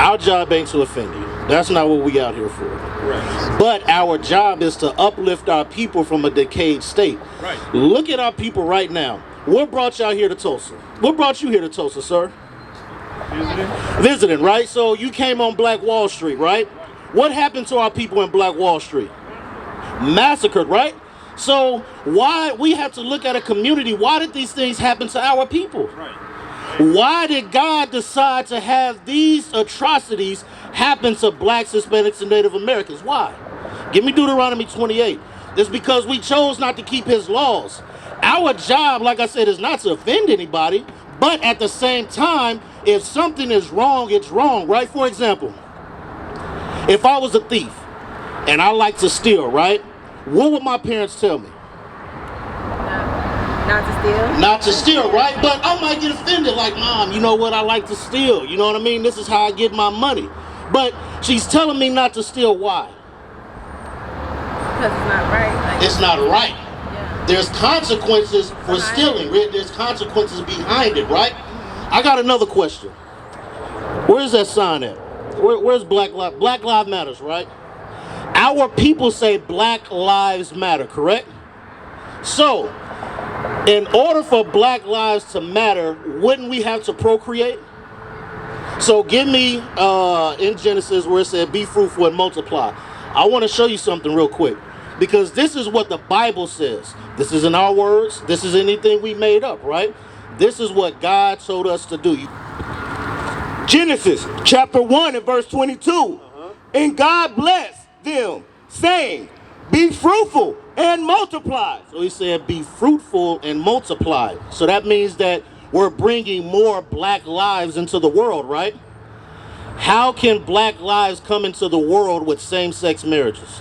Our job ain't to offend you. That's not what we out here for. Right. But our job is to uplift our people from a decayed state. Right. Look at our people right now. What brought y'all here to Tulsa? What brought you here to Tulsa, sir? Visiting, right? So you came on Black Wall Street, right? What happened to our people in Black Wall Street? Massacred, right? So why we have to look at a community? Why did these things happen to our people? Right. Why did God decide to have these atrocities happen to blacks, Hispanics, and Native Americans? Why? Give me Deuteronomy 28. It's because we chose not to keep his laws. Our job, like I said, is not to offend anybody, but at the same time, if something is wrong, it's wrong, right? For example, if I was a thief and I like to steal, right? What would my parents tell me? Not to steal? Not to steal, right? But I might get offended, like, Mom, you know what? I like to steal. You know what I mean? This is how I get my money. But she's telling me not to steal. Why? Because it's not right. Like, it's not right. Yeah. There's consequences for stealing. There's consequences behind it, right? I got another question. Where's that sign at? Where's Black Lives Matters, right? Our people say Black Lives Matter, correct? So, in order for Black lives to matter, wouldn't we have to procreate? So give me in Genesis where it said be fruitful and multiply. I want to show you something real quick, because this is what the Bible says. This isn't our words. This is anything we made up, right? This is what God told us to do. Genesis chapter 1 and verse 22. And God blessed them, saying, be fruitful and multiply. So he said be fruitful and multiply. So that means that we're bringing more black lives into the world, right? How can black lives come into the world with same-sex marriages?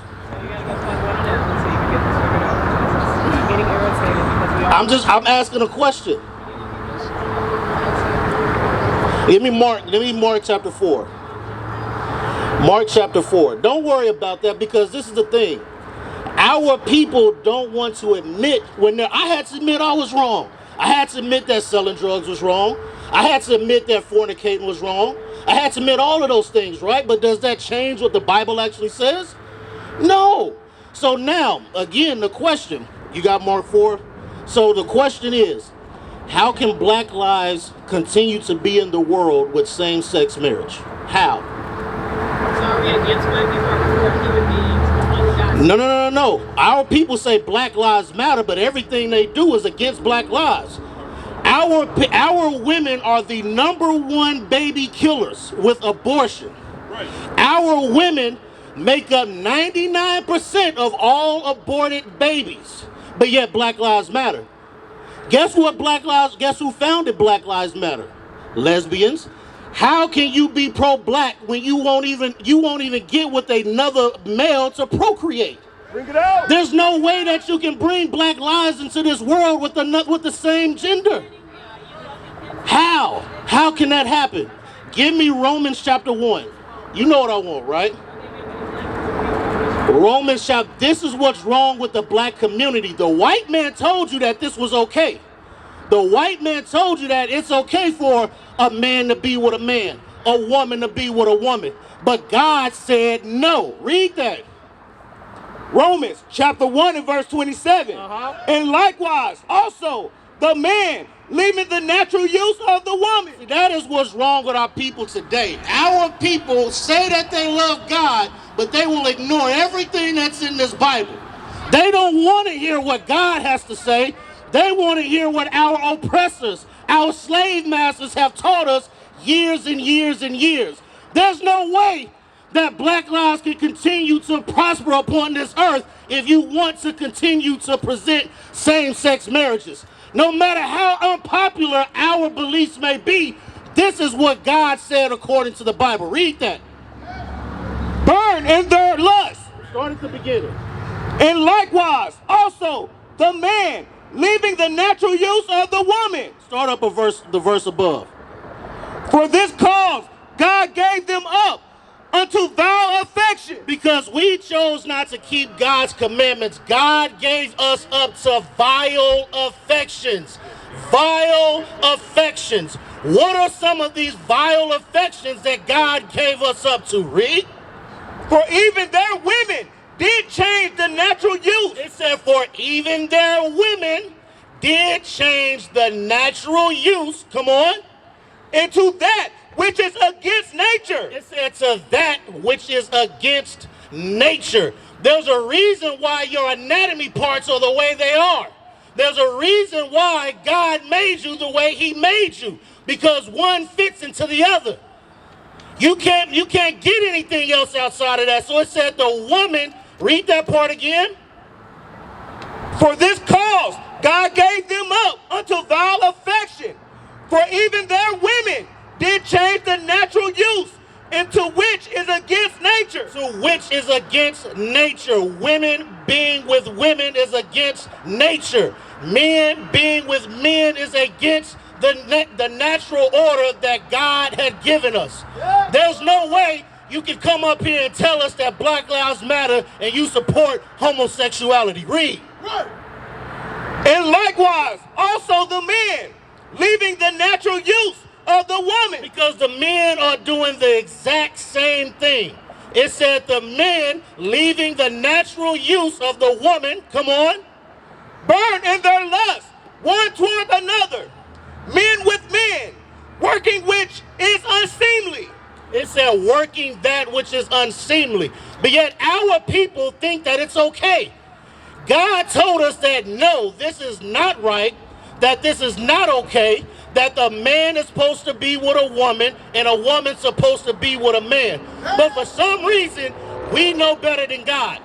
I'm asking a question. Let me Mark chapter 4. Mark chapter 4. Don't worry about that, because this is the thing. Our people don't want to admit I had to admit I was wrong. I had to admit that selling drugs was wrong. I had to admit that fornicating was wrong. I had to admit all of those things, right? But does that change what the Bible actually says? No. So now, again, the question. You got Mark 4? So the question is, how can black lives continue to be in the world with same-sex marriage? How? No. Our people say Black Lives Matter, but everything they do is against black lives. Our women are the #1 baby killers with abortion. Right. Our women make up 99% of all aborted babies, but yet Black Lives Matter. Guess who founded Black Lives Matter? Lesbians. How can you be pro-black when you won't even get with another male to procreate? Bring it out. There's no way that you can bring black lives into this world with the same gender. How? How can that happen? Give me Romans chapter 1. You know what I want, right? Romans chapter. This is what's wrong with the black community. The white man told you that this was okay. The white man told you that it's okay for a man to be with a man, a woman to be with a woman. But God said no. Read that. Romans chapter 1 and verse 27. And likewise, also, the man leaving the natural use of the woman. That is what's wrong with our people today. Our people say that they love God, but they will ignore everything that's in this Bible. They don't want to hear what God has to say. They want to hear what our oppressors, our slave masters have taught us years and years and years. There's no way that black lives can continue to prosper upon this earth if you want to continue to present same-sex marriages. No matter how unpopular our beliefs may be, this is what God said according to the Bible. Read that. Burn in their lust. Start at the beginning. And likewise, also, the man leaving the natural use of the woman. Start up the verse above. For this cause, God gave them up unto vile affection. Because we chose not to keep God's commandments, God gave us up to vile affections. vile affections. What are some of these vile affections that God gave us up to? Read. For even their women did change the natural use. It said, for even their women did change the natural use, come on, into that which is against nature. it said to that which is against nature. There's a reason why your anatomy parts are the way they are. There's a reason why God made you the way he made you, because one fits into the other. You can't get anything else outside of that. So it said the woman, read that part again. For this cause God gave them up unto vile affection. For even their women did change the natural use into which is against nature. To which is against nature. Women being with women is against nature. Men being with men is against the natural order that God had given us. There's no way you can come up here and tell us that Black Lives Matter and you support homosexuality. Read. And likewise also the men, leaving the natural use of the woman. Because the men are doing the exact same thing. It said the men leaving the natural use of the woman, come on, Burn in their lust one toward another, men with men, working which is unseemly. it said working that which is unseemly. But yet our people think that it's okay. God told us that no, this is not right, that this is not okay, that the man is supposed to be with a woman and a woman's supposed to be with a man. But for some reason, we know better than God.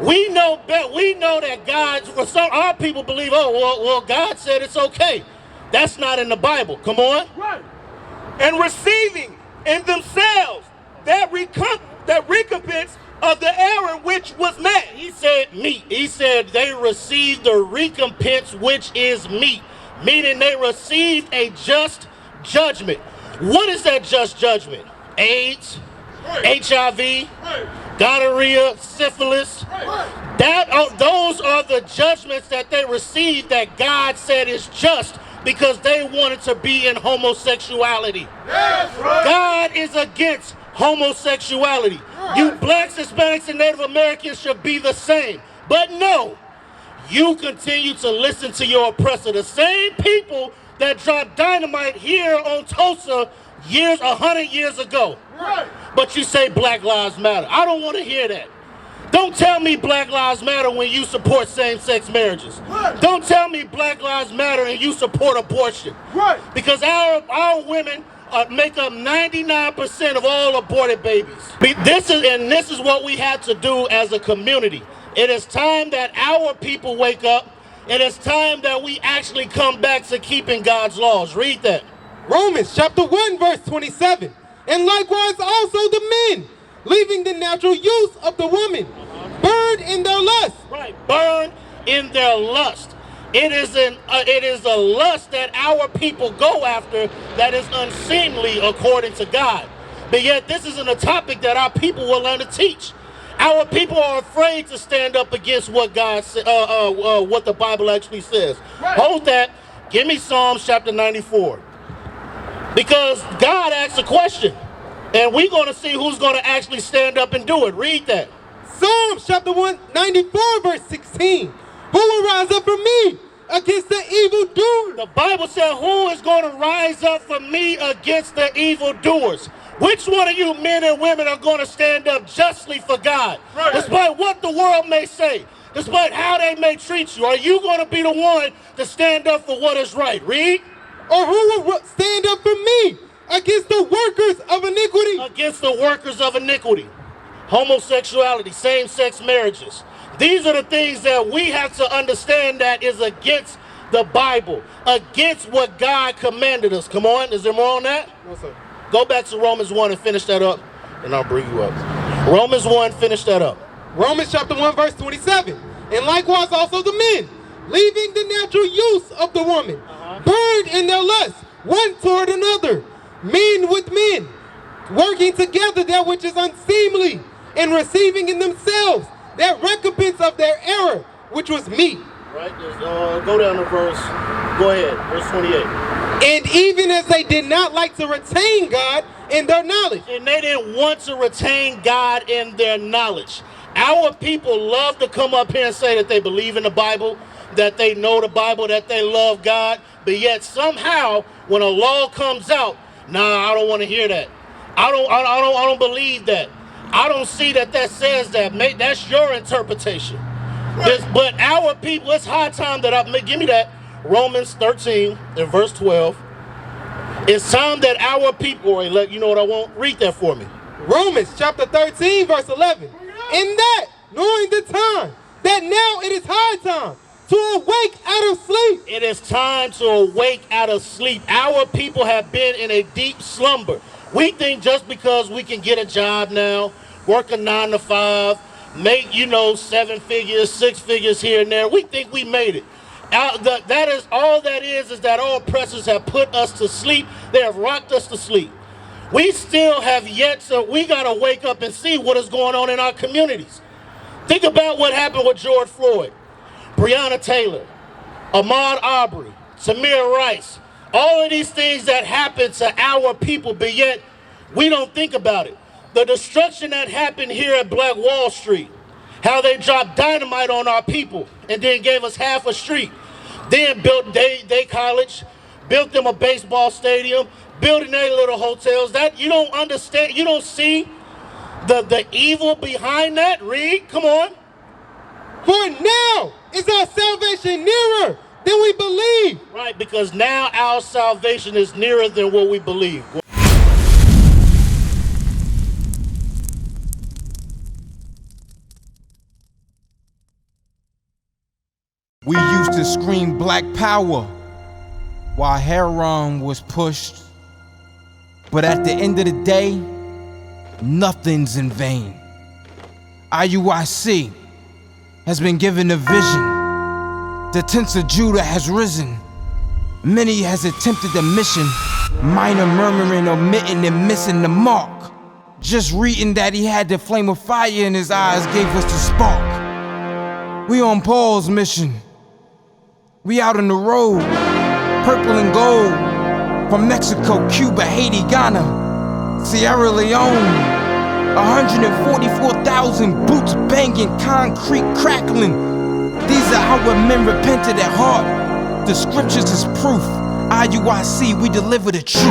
We know that God, for some, our people believe, oh, well, God said it's okay. That's not in the Bible. Come on. Right. And receiving in themselves that recompense of the error which was met. He said meat. He said they received the recompense which is meat, meaning they received a just judgment. What is that just judgment? AIDS, HIV, gonorrhea, syphilis. Those are the judgments that they received that God said is just because they wanted to be in homosexuality. God is against homosexuality. You blacks, Hispanics, and Native Americans should be the same. But no, you continue to listen to your oppressor. The same people that dropped dynamite here on Tulsa 100 years ago. But you say Black Lives Matter. I don't want to hear that. Don't tell me Black Lives Matter when you support same-sex marriages. Don't tell me Black Lives Matter and you support abortion. Because our women make up 99% of all aborted babies. This is what we have to do as a community. It is time that our people wake up. It is time that we actually come back to keeping God's laws. Read that. Romans chapter 1 verse 27. And likewise also the men, leaving the natural use of the woman, burned in their lust. Right, burn in their lust. It is a lust that our people go after that is unseemly according to God. But yet this isn't a topic that our people will learn to teach. Our people are afraid to stand up against what God what the Bible actually says. Hold that. Give me Psalms chapter 94. Because God asks a question, and we're going to see who's going to actually stand up and do it. Read that. Psalms chapter 194 verse 16. Who will rise up for me against the evildoer? The Bible said, who is going to rise up for me against the evildoers? Which one of you men and women are going to stand up justly for God? Despite what the world may say, despite how they may treat you, are you going to be the one to stand up for what is right? Read. Or who will stand up for me against the workers of iniquity? Against the workers of iniquity. Homosexuality, same-sex marriages. These are the things that we have to understand that is against the Bible, against what God commanded us. Come on, is there more on that? No, sir. Go back to Romans 1 and finish that up, and I'll bring you up. Romans 1, finish that up. Romans chapter 1 verse 27. And likewise also the men, leaving the natural use of the woman, burned in their lust one toward another, men with men, working together that which is unseemly, and receiving in themselves that recompense of their error, which was meat. right? Go down to verse, go ahead, verse 28. And even as they did not like to retain God in their knowledge. And they didn't want to retain God in their knowledge. Our people love to come up here and say that they believe in the Bible, that they know the Bible, that they love God, but yet somehow when a law comes out, nah, I don't want to hear that. I don't believe that. I don't see that says that. That's your interpretation. But our people, it's high time that give me that. Romans 13 and verse 12. It's time that our people, you know what I want? Read that for me. Romans chapter 13 verse 11. In that, knowing the time, that now it is high time to awake out of sleep. It is time to awake out of sleep. Our people have been in a deep slumber. We think just because we can get a job now, work a 9 to 5, make, 7 figures, 6 figures here and there, we think we made it. That is all that is that our oppressors have put us to sleep. They have rocked us to sleep. We still have yet to, we got to wake up and see what is going on in our communities. Think about what happened with George Floyd, Breonna Taylor, Ahmaud Arbery, Tamir Rice, all of these things that happened to our people, but yet we don't think about it. The destruction that happened here at Black Wall Street, how they dropped dynamite on our people and then gave us half a street, then built Day College, built them a baseball stadium, building their little hotels. That you don't understand, you don't see the evil behind that. Read, come on. For now is our salvation nearer than we believe. Right, because now our salvation is nearer than what we believe. We used to scream black power while heroin was pushed. But at the end of the day, nothing's in vain. IUIC has been given a vision. The tents of Judah has risen. Many has attempted the mission, minor murmuring, omitting, and missing the mark. Just reading that he had the flame of fire in his eyes gave us the spark. We on Paul's mission. We out on the road, purple and gold, from Mexico, Cuba, Haiti, Ghana, Sierra Leone. 144,000 boots banging, concrete crackling. These are our men repented at heart. The scriptures is proof. IUIC, we deliver the truth.